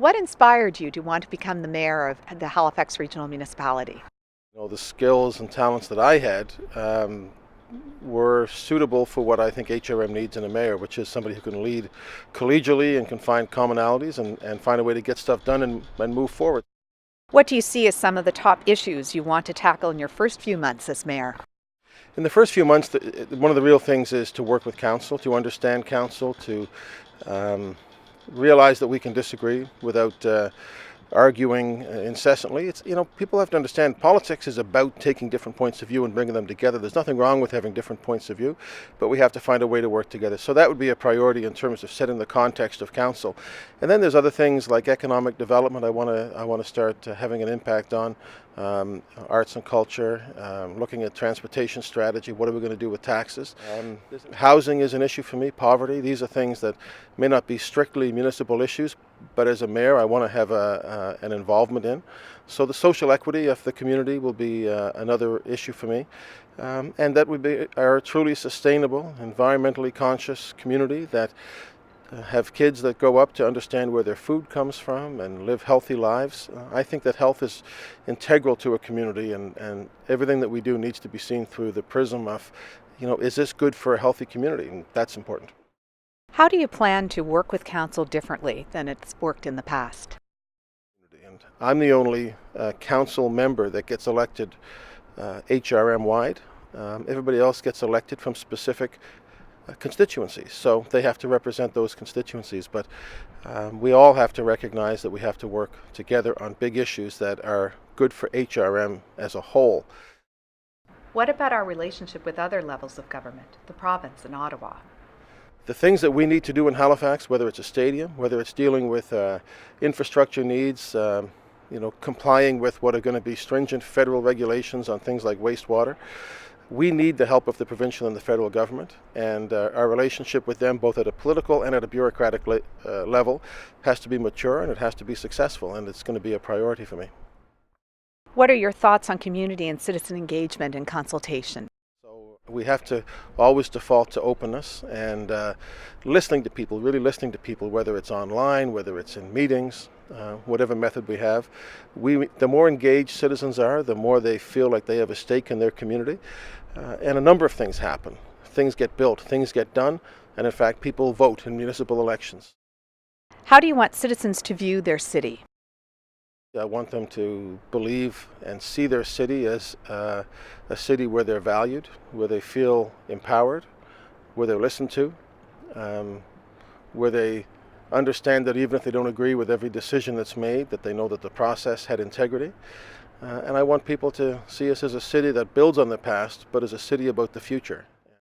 What inspired you to want to become the mayor of the Halifax Regional Municipality? The skills and talents that I had were suitable for what I think HRM needs in a mayor, which is somebody who can lead collegially and can find commonalities and find a way to get stuff done and move forward. What do you see as some of the top issues you want to tackle in your first few months as mayor? In the first few months, one of the real things is to work with council, to understand council, to realize that we can disagree without arguing incessantly. People have to understand politics is about taking different points of view and bringing them together. There's nothing wrong with having different points of view, but we have to find a way to work together. So that would be a priority in terms of setting the context of council. And then there's other things like economic development I want to start having an impact on. Arts and culture, looking at transportation strategy, what are we going to do with taxes? Housing is an issue for me, poverty. These are things that may not be strictly municipal issues, but as a mayor I want to have an involvement in. So the social equity of the community will be another issue for me. And that would be our truly sustainable, environmentally conscious community that have kids that grow up to understand where their food comes from and live healthy lives. I think that health is integral to a community, and everything that we do needs to be seen through the prism of, is this good for a healthy community? And that's important. How do you plan to work with council differently than it's worked in the past? And I'm the only council member that gets elected HRM wide. Everybody else gets elected from specific constituencies, so they have to represent those constituencies, but we all have to recognize that we have to work together on big issues that are good for HRM as a whole. What about our relationship with other levels of government, the province and Ottawa? The things that we need to do in Halifax, whether it's a stadium, whether it's dealing with infrastructure needs, complying with what are going to be stringent federal regulations on things like wastewater, we need the help of the provincial and the federal government, and our relationship with them, both at a political and at a bureaucratic level, has to be mature and it has to be successful, and it's going to be a priority for me. What are your thoughts on community and citizen engagement and consultation? So we have to always default to openness and listening to people, really listening to people, whether it's online, whether it's in meetings, whatever method we have. The more engaged citizens are, the more they feel like they have a stake in their community. And a number of things happen. Things get built, things get done, and in fact people vote in municipal elections. How do you want citizens to view their city? I want them to believe and see their city as a city where they're valued, where they feel empowered, where they're listened to, where they understand that even if they don't agree with every decision that's made, that they know that the process had integrity. And I want people to see us as a city that builds on the past, but as a city about the future.